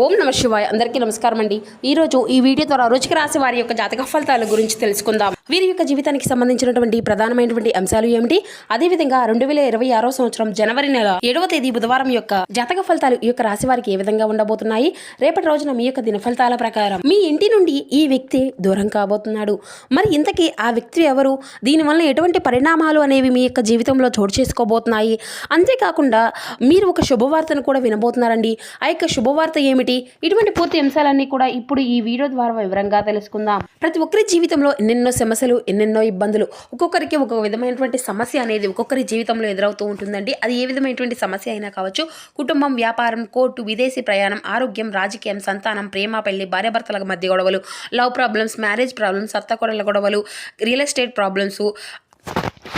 ఓం నమ శివాయ. అందరికీ నమస్కారం అండి. ఈరోజు ఈ వీడియో ద్వారా వృశ్చిక రాశి వారి యొక్క జాతక ఫలితాల గురించి తెలుసుకుందాం. వీరి యొక్క జీవితానికి సంబంధించినటువంటి ప్రధానమైనటువంటి అంశాలు ఏమిటి, అదేవిధంగా 2026 సంవత్సరం జనవరి నెల 7వ తేదీ బుధవారం యొక్క జాతక ఫలితాలు ఈ యొక్క రాశి వారికి ఏ విధంగా ఉండబోతున్నాయి, రేపటి రోజున మీ యొక్క దిన ఫలితాల ప్రకారం మీ ఇంటి నుండి ఈ వ్యక్తి దూరం కాబోతున్నాడు. మరి ఇంతకీ ఆ వ్యక్తి ఎవరు, దీనివల్ల ఎటువంటి పరిణామాలు అనేవి మీ యొక్క జీవితంలో చోటు చేసుకోబోతున్నాయి, అంతేకాకుండా మీరు ఒక శుభవార్తను కూడా వినబోతున్నారండి. ఆ యొక్క శుభవార్త ఏమిటి, ఇటువంటి పూర్తి అంశాలన్నీ కూడా ఇప్పుడు ఈ వీడియో ద్వారా వివరంగా తెలుసుకుందాం. ప్రతి ఒక్కరి జీవితంలో ఎన్నెన్నో సమస్యలు, ఎన్నెన్నో ఇబ్బందులు, ఒక్కొక్కరికి ఒక్కొక్క విధమైనటువంటి సమస్య అనేది ఒక్కొక్కరి జీవితంలో ఎదురవుతూ ఉంటుందండి. అది ఏ విధమైనటువంటి సమస్య అయినా కావచ్చు. కుటుంబం, వ్యాపారం, కోర్టు, విదేశీ ప్రయాణం, ఆరోగ్యం, రాజకీయం, సంతానం, ప్రేమ, పెళ్లి, భార్యాభర్తల మధ్య గొడవలు, లవ్ ప్రాబ్లమ్స్, మ్యారేజ్ ప్రాబ్లమ్స్, అత్తకొడల గొడవలు, రియల్ ఎస్టేట్ ప్రాబ్లమ్స్,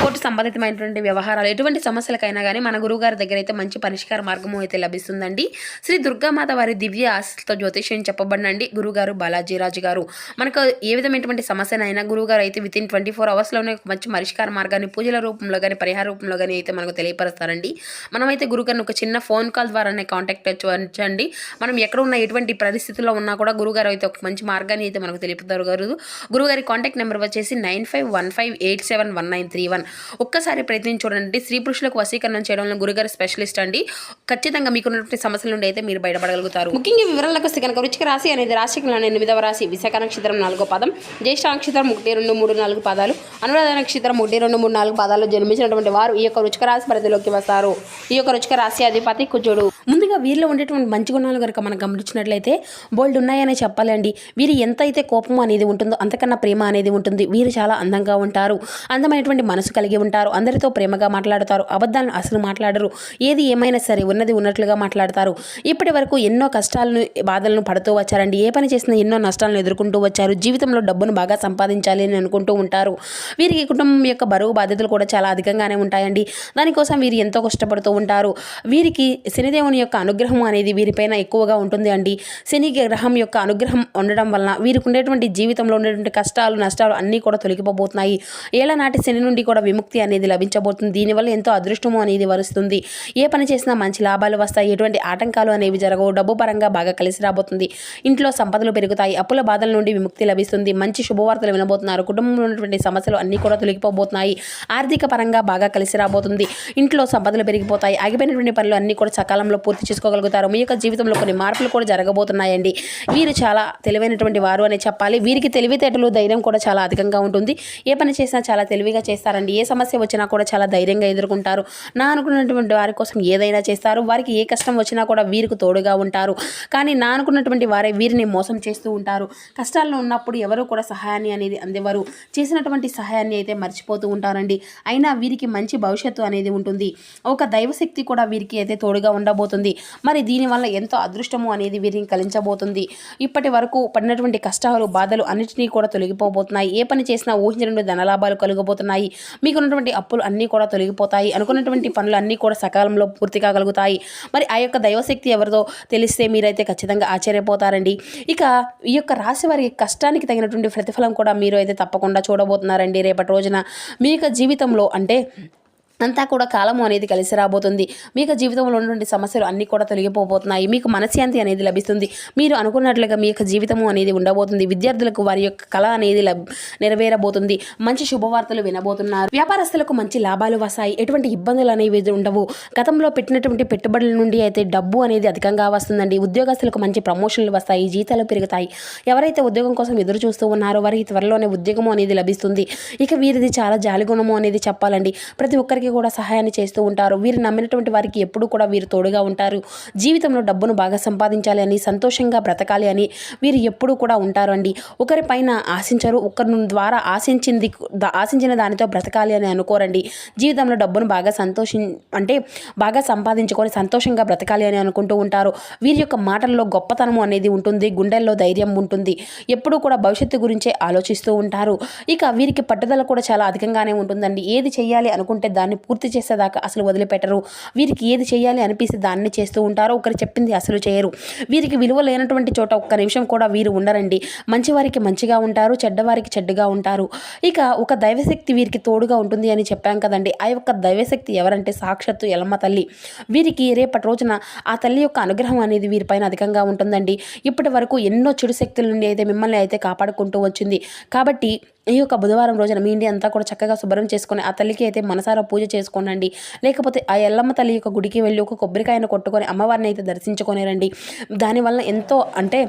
కోర్టు సంబంధితమైనటువంటి వ్యవహారాలు, ఎటువంటి సమస్యలకైనా కానీ మన గురువుగారి దగ్గర అయితే మంచి పరిష్కార మార్గము అయితే లభిస్తుందండి. శ్రీ దుర్గామాత వారి దివ్య ఆశతో జ్యోతిష్యం చెప్పబడినండి గురుగారు బాలాజీరాజు గారు. మనకు ఏ విధమైనటువంటి సమస్యనైనా గురువుగారు అయితే వితిన్ 24 అవర్స్లోనే మంచి పరిష్కార మార్గాన్ని పూజల రూపంలో కానీ పరిహార రూపంలో కానీ అయితే మనకు తెలియపరుస్తారండి. మనమైతే గురుగారిని ఒక చిన్న ఫోన్ కాల్ ద్వారానే కాంటాక్ట్ అవ్వచ్చండి. మనం ఎక్కడ ఉన్న ఎటువంటి పరిస్థితుల్లో ఉన్నా కూడా గురుగారు అయితే ఒక మంచి మార్గాన్ని అయితే మనకు తెలుపుతారు. గురుగారి కాంటాక్ట్ నెంబర్ వచ్చేసి 9515871931. ఒక్కసారి ప్రయత్నించి చూడండి. స్త్రీ పురుషులకు వశీకరణం చేయడంలో గురుగారు స్పెషలిస్ట్ అండి. ఖచ్చితంగా మీకున్నటువంటి సమస్యల నుండి అయితే మీరు బయటపడగలుగుతారు. ముఖ్యంగా వివరాలకు వస్తే కనుక వృశ్చిక రాశి అనేది రాశిలోని 8వ రాశి. విశాఖ నక్షత్రం 4వ పాదం, జ్యేష్ఠ నక్షత్రం 1, 2, 3, 4 పాదాలు, అనురాధ నక్షత్రం 1, 2, 3, 4 పాదాలు జన్మించినటువంటి వారు ఈ యొక్క వృశ్చిక రాశి పరిధిలోకి వస్తారు. ఈ యొక్క వృశ్చిక రాశి అధిపతి కుజుడు. ముందుగా వీరిలో ఉండేటువంటి మంచి గుణాలు కనుక మనం గమనించినట్లయితే బోల్డ్ ఉన్నాయనే చెప్పాలండి. వీరు ఎంత అయితే కోపం అనేది ఉంటుందో అంతకన్నా ప్రేమ అనేది ఉంటుంది. వీరు చాలా అందంగా ఉంటారు, అందమైనటువంటి మనసు కలిగి ఉంటారు, అందరితో ప్రేమగా మాట్లాడతారు, అబద్ధాలను అసలు మాట్లాడరు, ఏది ఏమైనా సరే ఉన్నది ఉన్నట్లుగా మాట్లాడతారు. ఇప్పటి వరకు ఎన్నో కష్టాలను, బాధలను పడుతూ వచ్చారండి. ఏ పని చేసినా ఎన్నో నష్టాలను ఎదుర్కొంటూ వచ్చారు. జీవితంలో డబ్బును బాగా సంపాదించాలి అని అనుకుంటూ ఉంటారు. వీరికి కుటుంబం యొక్క బరువు బాధ్యతలు కూడా చాలా అధికంగానే ఉంటాయండి. దానికోసం వీరు ఎంతో కష్టపడుతూ ఉంటారు. వీరికి శనిదేవుని యొక్క అనుగ్రహం అనేది వీరిపైన ఎక్కువగా ఉంటుంది అండి. శని గ్రహం యొక్క అనుగ్రహం ఉండడం వలన వీరికి ఉండేటువంటి జీవితంలో ఉండేటువంటి కష్టాలు, నష్టాలు అన్నీ కూడా తొలగిపోబోతున్నాయి. ఏళ్ళనాటి శని నుండి కూడా విముక్తి అనేది లభించబోతుంది. దీనివల్ల ఎంతో అదృష్టము అనేది వరుస్తుంది. ఏ పని చేసినా మంచి లాభాలు వస్తాయి. ఎటువంటి ఆటంకాలు అనేవి జరగవు. డబ్బు పరంగా బాగా కలిసి రాబోతుంది. ఇంట్లో సంపదలు పెరుగుతాయి. అప్పుల బాధల నుండి విముక్తి లభిస్తుంది. మంచి శుభవార్తలు వినబోతున్నారు. కుటుంబంలో ఉన్నటువంటి సమస్యలు అన్నీ కూడా తొలగిపోబోతున్నాయి. ఆర్థిక పరంగా బాగా కలిసి రాబోతుంది. ఇంట్లో సంపదలు పెరిగిపోతాయి. ఆగిపోయినటువంటి పనులు అన్నీ కూడా సకాలంలో పూర్తి చేసుకోగలుగుతారు. మీ యొక్క జీవితంలో కొన్ని మార్పులు కూడా జరగబోతున్నాయండి. వీరు చాలా తెలివైనటువంటి వారు అని చెప్పాలి. వీరికి తెలివితేటలు, ధైర్యం కూడా చాలా అధికంగా ఉంటుంది. ఏ పని చేసినా చాలా తెలివిగా చేస్తారండి. ఏ సమస్య వచ్చినా కూడా చాలా ధైర్యంగా ఎదుర్కొంటారు. నా అనుకున్నటువంటి వారి కోసం ఏదైనా చేస్తారు. వారికి ఏ కష్టం వచ్చినా కూడా వీరికి తోడుగా ఉంటారు. కానీ నా అనుకున్నటువంటి వారే వీరిని మోసం చేస్తూ ఉంటారు. కష్టాల్లో ఉన్నప్పుడు ఎవరు కూడా సహాయాన్ని అనేది అందేవారు. చేసినటువంటి సహాయాన్ని అయితే మర్చిపోతూ ఉంటారండి. అయినా వీరికి మంచి భవిష్యత్తు అనేది ఉంటుంది. ఒక దైవశక్తి కూడా వీరికి అయితే తోడుగా ఉండబోతుంది. మరి దీనివల్ల ఎంతో అదృష్టము అనేది వీరిని కలించబోతుంది. ఇప్పటి వరకు పడినటువంటి కష్టాలు, బాధలు అన్నిటినీ కూడా తొలగిపోబోతున్నాయి. ఏ పని చేసినా ఊహించినటువంటి ధనలాభాలు కలుగబోతున్నాయి. మీకు ఉన్నటువంటి అప్పులు అన్నీ కూడా తొలగిపోతాయి. అనుకున్నటువంటి పనులు అన్నీ కూడా సకాలంలో పూర్తి కాగలుగుతాయి. మరి ఆ యొక్క దైవశక్తి ఎవరిదో తెలిస్తే మీరైతే ఖచ్చితంగా ఆశ్చర్యపోతారండి. ఇక ఈ యొక్క రాశి వారి కష్టానికి తగినటువంటి ప్రతిఫలం కూడా మీరు అయితే తప్పకుండా చూడబోతున్నారండి రేపటి రోజున. మీ యొక్క జీవితంలో అంటే అంతా కూడా కాలము అనేది కలిసి రాబోతుంది. మీకు జీవితంలో ఉన్నటువంటి సమస్యలు అన్నీ కూడా తొలగిపోబోతున్నాయి. మీకు మనశ్శాంతి అనేది లభిస్తుంది. మీరు అనుకున్నట్లుగా మీ యొక్క జీవితము అనేది ఉండబోతుంది. విద్యార్థులకు వారి యొక్క కళ అనేది నెరవేరబోతుంది. మంచి శుభవార్తలు వినబోతున్నారు. వ్యాపారస్తులకు మంచి లాభాలు వస్తాయి. ఎటువంటి ఇబ్బందులు అనేవి ఉండవు. గతంలో పెట్టినటువంటి పెట్టుబడుల నుండి అయితే డబ్బు అనేది అధికంగా వస్తుందండి. ఉద్యోగస్తులకు మంచి ప్రమోషన్లు వస్తాయి, జీతాలు పెరుగుతాయి. ఎవరైతే ఉద్యోగం కోసం ఎదురు చూస్తూ ఉన్నారో వారికి త్వరలోనే ఉద్యోగము అనేది లభిస్తుంది. ఇక వీరిది చాలా జాలిగుణము అనేది చెప్పాలండి. ప్రతి ఒక్కరికి కూడా సహాయాన్ని చేస్తూ ఉంటారు. వీరు నమ్మినటువంటి వారికి ఎప్పుడు కూడా వీరు తోడుగా ఉంటారు. జీవితంలో డబ్బును బాగా సంపాదించాలి అని, సంతోషంగా బ్రతకాలి అని వీరు ఎప్పుడూ కూడా ఉంటారు అండి. ఒకరిపైన ఆశించరు. ఒకరి ద్వారా ఆశించిన దానితో బ్రతకాలి అని అనుకోరండి. జీవితంలో డబ్బును బాగా బాగా సంపాదించుకొని సంతోషంగా బ్రతకాలి అని అనుకుంటూ ఉంటారు. వీరి యొక్క మాటల్లో గొప్పతనము అనేది ఉంటుంది. గుండెల్లో ధైర్యం ఉంటుంది. ఎప్పుడూ కూడా భవిష్యత్తు గురించే ఆలోచిస్తూ ఉంటారు. ఇక వీరికి పట్టుదల కూడా చాలా అధికంగానే ఉంటుందండి. ఏది చేయాలి అనుకుంటే దాన్ని పూర్తి చేసేదాకా అసలు వదిలిపెట్టరు. వీరికి ఏది చేయాలి అనిపిస్తే దాన్ని చేస్తూ ఉంటారు. ఒకరు చెప్పింది అసలు చేయరు. వీరికి విలువ లేనటువంటి చోట ఒక్క నిమిషం కూడా వీరు ఉండరండి. మంచివారికి మంచిగా ఉంటారు, చెడ్డవారికి చెడ్డగా ఉంటారు. ఇక ఒక దైవశక్తి వీరికి తోడుగా ఉంటుంది అని చెప్పాం కదండి. ఆ యొక్క దైవశక్తి ఎవరంటే సాక్షాత్తు ఎల్లమ్మ తల్లి. వీరికి రేపటి రోజున ఆ తల్లి యొక్క అనుగ్రహం అనేది వీరిపైన అధికంగా ఉంటుందండి. ఇప్పటి వరకు ఎన్నో చెడు శక్తుల నుండి అయితే మిమ్మల్ని అయితే కాపాడుకుంటూ వచ్చింది. కాబట్టి ఈ యొక్క బుధవారం రోజున మీ ఇంటి అంతా కూడా చక్కగా శుభ్రం చేసుకొని ఆ తల్లికి అయితే మనసారా పూజ చేసుకోనండి. లేకపోతే ఆ ఎల్లమ్మ తల్లి యొక్క గుడికి వెళ్ళి ఒక కొబ్బరికాయను కొట్టుకొని అమ్మవారిని అయితే దర్శించుకొని రండి. దానివల్ల ఎంతో అంటే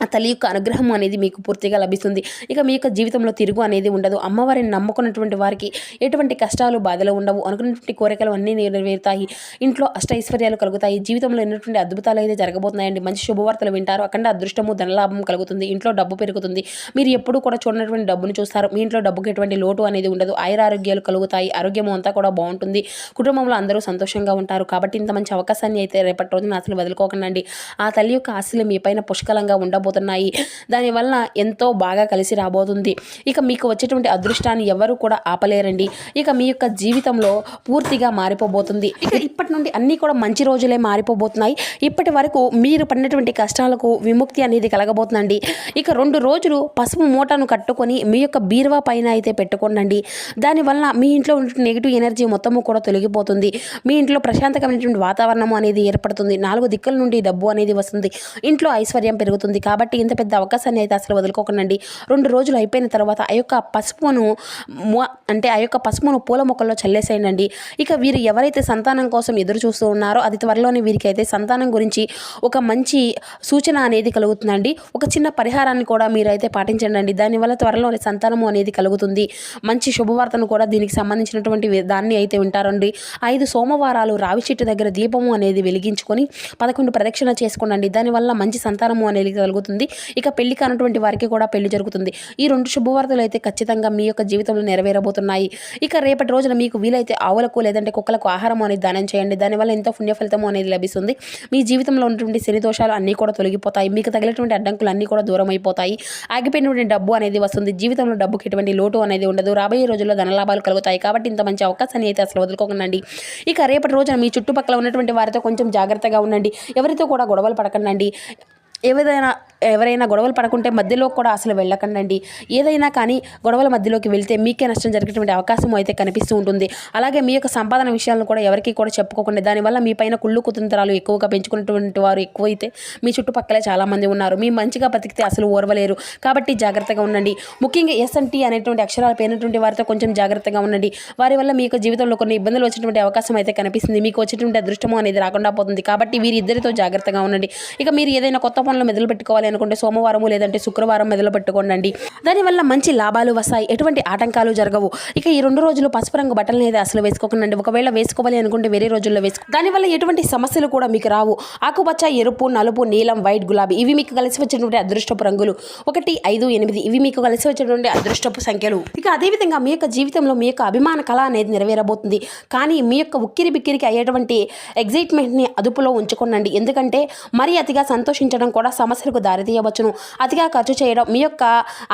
ఆ తల్లి యొక్క అనుగ్రహం అనేది మీకు పూర్తిగా లభిస్తుంది. ఇక మీ యొక్క జీవితంలో తిరుగు అనేది ఉండదు. అమ్మవారిని నమ్ముకున్నటువంటి వారికి ఎటువంటి కష్టాలు బాధలు ఉండవు. అనుకున్నటువంటి కోరికలు అన్నీ నెరవేరుతాయి. ఇంట్లో ఐశ్వర్యాలు కలుగుతాయి. జీవితంలో ఎన్నటువంటి అద్భుతాలు అయితే జరగబోతున్నాయండి. మంచి శుభవార్తలు వింటారు. అఖండ అదృష్టము ధనలాభం కలుగుతుంది. ఇంట్లో డబ్బు పెరుగుతుంది. మీరు ఎప్పుడు కూడా చూడనటువంటి డబ్బును చూస్తారు. మీ ఇంట్లో డబ్బుకి ఎటువంటి లోటు అనేది ఉండదు. ఆయురారోగ్యాలు కలుగుతాయి. ఆరోగ్యం అంతా కూడా బాగుంటుంది. కుటుంబంలో అందరూ సంతోషంగా ఉంటారు. కాబట్టి ఇంత మంచి అవకాశాన్ని అయితే రేపటి రోజున అసలు వదులుకోకండి. ఆ తల్లి యొక్క ఆశలు మీ పైన పుష్కలంగా ఉండబోతున్నాయి. దానివల్ల ఎంతో బాగా కలిసి రాబోతుంది. ఇక మీకు వచ్చేటువంటి అదృష్టాన్ని ఎవరు కూడా ఆపలేరండి. ఇక మీ యొక్క జీవితంలో పూర్తిగా మారిపోబోతుంది. ఇక ఇప్పటి నుండి అన్నీ కూడా మంచి రోజులే మారిపోబోతున్నాయి. ఇప్పటి వరకు మీరు పడినటువంటి కష్టాలకు విముక్తి అనేది కలగబోతుందండి. ఇక 2 రోజులు పసుపు మూటను కట్టుకొని మీ యొక్క బీరువా పైన అయితే పెట్టుకోండి. దానివల్ల మీ ఇంట్లో ఉన్న నెగిటివ్ ఎనర్జీ మొత్తము కూడా తొలగిపోతుంది. మీ ఇంట్లో ప్రశాంతకమైనటువంటి వాతావరణం అనేది ఏర్పడుతుంది. 4 దిక్కుల నుండి డబ్బు అనేది వస్తుంది. ఇంట్లో ఐశ్వర్యం పెరుగుతుంది. కాబట్టి ఇంత పెద్ద అవకాశాన్ని అయితే అసలు వదులుకోకండి. 2 రోజులు అయిపోయిన తర్వాత ఆ యొక్క పసుపును పూల మొక్కల్లో చల్లేసేయండి. ఇక వీరు ఎవరైతే సంతానం కోసం ఎదురు చూస్తూ ఉన్నారో అది త్వరలోనే వీరికి అయితే సంతానం గురించి ఒక మంచి సూచన అనేది కలుగుతుందండి. ఒక చిన్న పరిహారాన్ని కూడా మీరైతే పాటించండి. దానివల్ల త్వరలోనే సంతానము అనేది కలుగుతుంది. మంచి శుభవార్తను కూడా దీనికి సంబంధించినటువంటి దాన్ని అయితే వింటారండి. 5 సోమవారాలు రావి చెట్టు దగ్గర దీపము అనేది వెలిగించుకొని 11 ప్రదక్షిణ చేసుకోండి. దానివల్ల మంచి సంతానము అనేది కలుగుతుంది. ఇక పెళ్లి కానటువంటి వారికి కూడా పెళ్లి జరుగుతుంది. ఈ 2 శుభవార్తలు అయితే ఖచ్చితంగా మీ యొక్క జీవితంలో నెరవేరబోతున్నాయి. ఇక రేపటి రోజున మీకు వీలైతే ఆవులకు లేదంటే కుక్కలకు ఆహారం అనేది దానం చేయండి. దానివల్ల ఎంతో పుణ్య ఫలితం అనేది లభిస్తుంది. మీ జీవితంలో ఉన్నటువంటి శని దోషాలు అన్నీ కూడా తొలగిపోతాయి. మీకు తగిలినటువంటి అడ్డంకులు అన్నీ కూడా దూరం అయిపోతాయి. ఆగిపోయినటువంటి డబ్బు అనేది వస్తుంది. జీవితంలో డబ్బుకి ఎటువంటి లోటు అనేది ఉండదు. రాబోయే రోజుల్లో ధనలాభాలు కలుగుతాయి. కాబట్టి ఇంత మంచి అవకాశాన్ని అయితే అసలు వదులుకోకండి. ఇక రేపటి రోజున మీ చుట్టుపక్కల ఉన్నటువంటి వారితో కొంచెం జాగ్రత్తగా ఉండండి. ఎవరితో కూడా గొడవలు పడకండి. ఎవరైనా గొడవలు పడకుంటే మధ్యలో కూడా అసలు వెళ్ళకండి. ఏదైనా కానీ గొడవల మధ్యలోకి వెళ్తే మీకే నష్టం జరిగేటువంటి అవకాశం అయితే కనిపిస్తూ ఉంటుంది. అలాగే మీ యొక్క సంపాదన విషయాలను కూడా ఎవరికి కూడా చెప్పుకోకండి. దానివల్ల మీ పైన కుళ్ళు కుతంత్రాలు ఎక్కువగా పెంచుకున్నటువంటి వారు ఎక్కువైతే మీ చుట్టుపక్కలే చాలామంది ఉన్నారు. మీ మంచిగా బతికితే అసలు ఓర్వలేరు. కాబట్టి జాగ్రత్తగా ఉండండి. ముఖ్యంగా ఎస్ఎన్టీ అనేటువంటి అక్షరాలు పేరినటువంటి వారితో కొంచెం జాగ్రత్తగా ఉండండి. వారి వల్ల మీ యొక్క జీవితంలో కొన్ని ఇబ్బందులు వచ్చేటువంటి అవకాశం అయితే కనిపిస్తుంది. మీకు వచ్చేటువంటి అదృష్టము అనేది రాకుండా పోతుంది. కాబట్టి వీరిద్దరితో జాగ్రత్తగా ఉండండి. ఇక మీరు ఏదైనా కొత్త పనులు మొదలు పెట్టుకోవాలి అనుకుంటే సోమవారం లేదంటే శుక్రవారం మొదలు పెట్టుకోండి. దానివల్ల మంచి లాభాలు వస్తాయి. ఎటువంటి ఆటంకాలు జరగవు. ఇక ఈ 2 రోజులు పసుపు రంగు బట్టలు అనేది అసలు వేసుకోకండి. ఒకవేళ వేసుకోవాలి అనుకుంటే వేరే రోజుల్లో దానివల్ల ఎటువంటి సమస్యలు కూడా మీకు రావు. ఆకుపచ్చ, ఎరుపు, నలుపు, నీలం, వైట్, గులాబీ ఇవి మీకు కలిసి వచ్చేటువంటి అదృష్టపు రంగులు. 1, 5, 8 ఇవి మీకు కలిసి వచ్చేటువంటి అదృష్టపు సంఖ్యలు. ఇక అదేవిధంగా మీ యొక్క జీవితంలో మీ యొక్క అభిమాన కళ అనేది నెరవేరబోతుంది. కానీ మీ యొక్క ఉక్కిరి బిక్కిరికి అయ్యేటువంటి ఎగ్జైట్మెంట్ని అదుపులో ఉంచుకోండి. ఎందుకంటే మరీ అతిగా సంతోషించడం కూడా సమస్యలకు దారితీయవచ్చును. అతిగా ఖర్చు చేయడం మీ యొక్క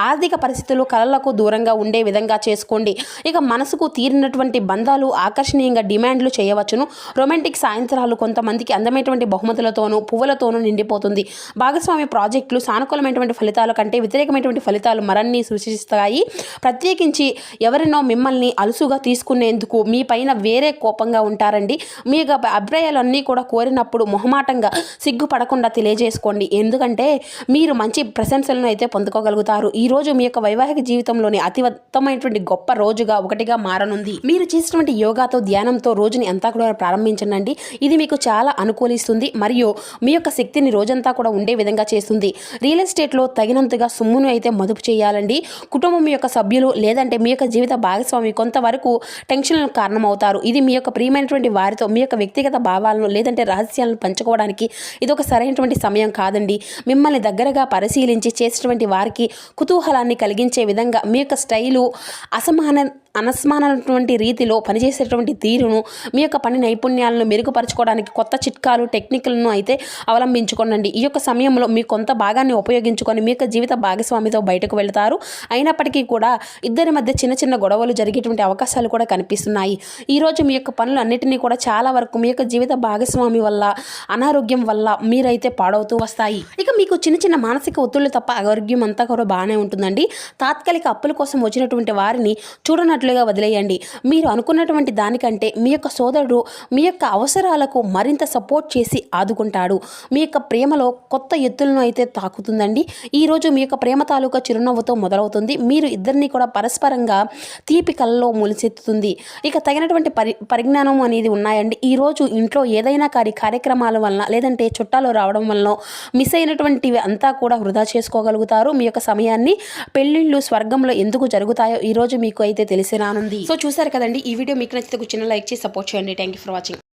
ఆర్థిక పరిస్థితులు కళలకు దూరంగా ఉండే విధంగా చేసుకోండి. ఇక మనసుకు తీరినటువంటి బంధాలు ఆకర్షణీయంగా డిమాండ్లు చేయవచ్చును. రొమాంటిక్ సాయంత్రాలు కొంతమందికి అందమైనటువంటి బహుమతులతోనూ పువ్వులతోనూ నిండిపోతుంది. భాగస్వామ్య ప్రాజెక్టులు సానుకూలమైనటువంటి ఫలితాల కంటే వ్యతిరేకమైనటువంటి ఫలితాలు మరన్ని సృష్టిస్తాయి. ప్రత్యేకించి ఎవరినో మిమ్మల్ని అలుసుగా తీసుకునేందుకు మీ పైన వేరే కోపంగా ఉంటారండి. మీ యొక్క అభిప్రాయాలన్నీ కూడా కోరినప్పుడు మొహమాటంగా సిగ్గుపడకుండా తెలియజేసుకోండి. ఎందుకంటే మీరు మంచి ప్రశంసలను అయితే పొందుకోగలుగుతారు. ఈ రోజు మీ యొక్క వైవాహిక జీవితంలోని అతి ఉత్తమమైనటువంటి గొప్ప రోజుగా ఒకటిగా మారనుంది. మీరు చేసినటువంటి యోగాతో ధ్యానంతో రోజుని అంతా కూడా ప్రారంభించండి. ఇది మీకు చాలా అనుకూలిస్తుంది మరియు మీ యొక్క శక్తిని రోజంతా కూడా ఉండే విధంగా చేస్తుంది. రియల్ ఎస్టేట్లో తగినంతగా సొమ్మును అయితే మదుపు చేయాలండి. కుటుంబం యొక్క సభ్యులు లేదంటే మీ యొక్క జీవిత భాగస్వామి కొంతవరకు టెన్షన్లకు కారణమవుతారు. ఇది మీ యొక్క ప్రియమైనటువంటి వారితో మీ యొక్క వ్యక్తిగత భావాలను లేదంటే రహస్యాలను పంచుకోవడానికి ఇది ఒక సరైనటువంటి సమయం కాదండి. మిమ్మల్ని దగ్గరగా పరిశీలించి చేసేటువంటి వారికి కుతూహలాన్ని కలిగించే విధంగా మీ యొక్క స్టైలు అనస్మానటువంటి రీతిలో పనిచేసేటువంటి తీరును, మీ యొక్క పని నైపుణ్యాలను మెరుగుపరచుకోవడానికి కొత్త చిట్కాలు, టెక్నిక్లను అయితే అవలంబించుకోండి. ఈ యొక్క సమయంలో మీ కొంత భాగాన్ని ఉపయోగించుకొని మీ యొక్క జీవిత భాగస్వామితో బయటకు వెళ్తారు. అయినప్పటికీ కూడా ఇద్దరి మధ్య చిన్న చిన్న గొడవలు జరిగేటువంటి అవకాశాలు కూడా కనిపిస్తున్నాయి. ఈరోజు మీ యొక్క పనులు అన్నిటినీ కూడా చాలా వరకు మీ యొక్క జీవిత భాగస్వామి వల్ల, అనారోగ్యం వల్ల మీరైతే పాడవుతూ వస్తాయి. ఇక మీకు చిన్న చిన్న మానసిక ఒత్తిళ్లు తప్ప ఆరోగ్యం అంతా కూడా బాగానే ఉంటుందండి. తాత్కాలిక అప్పుల కోసం వచ్చినటువంటి వారిని చూడనట్లుగా వదిలేయండి. మీరు అనుకున్నటువంటి దానికంటే మీ యొక్క సోదరుడు మీ యొక్క అవసరాలకు మరింత సపోర్ట్ చేసి ఆదుకుంటాడు. మీ యొక్క ప్రేమలో కొత్త ఎత్తులను అయితే తాకుతుందండి. ఈరోజు మీ యొక్క ప్రేమ తాలూకా చిరునవ్వుతో మొదలవుతుంది. మీరు ఇద్దరిని కూడా పరస్పరంగా తీపి కళ్ళలో మొలిచెత్తుతుంది. ఇక తగినటువంటి పరిజ్ఞానం అనేది ఉన్నాయండి. ఈరోజు ఇంట్లో ఏదైనా కార్యక్రమాల వలన, లేదంటే చుట్టాలు రావడం వలన మిస్ అయినటువంటివి అంతా కూడా వృధా చేసుకోగలుగుతారు. మీ యొక్క సమయాన్ని పెళ్ళిళ్ళు స్వర్గంలో ఎందుకు జరుగుతాయో ఈరోజు మీకు అయితే తెలిసి రానుంది. సో చూసారు కదండి, ఈ వీడియో మీకు నచ్చితే చిన్న లైక్ చేసి సపోర్ట్ చేయండి. Thank you for watching.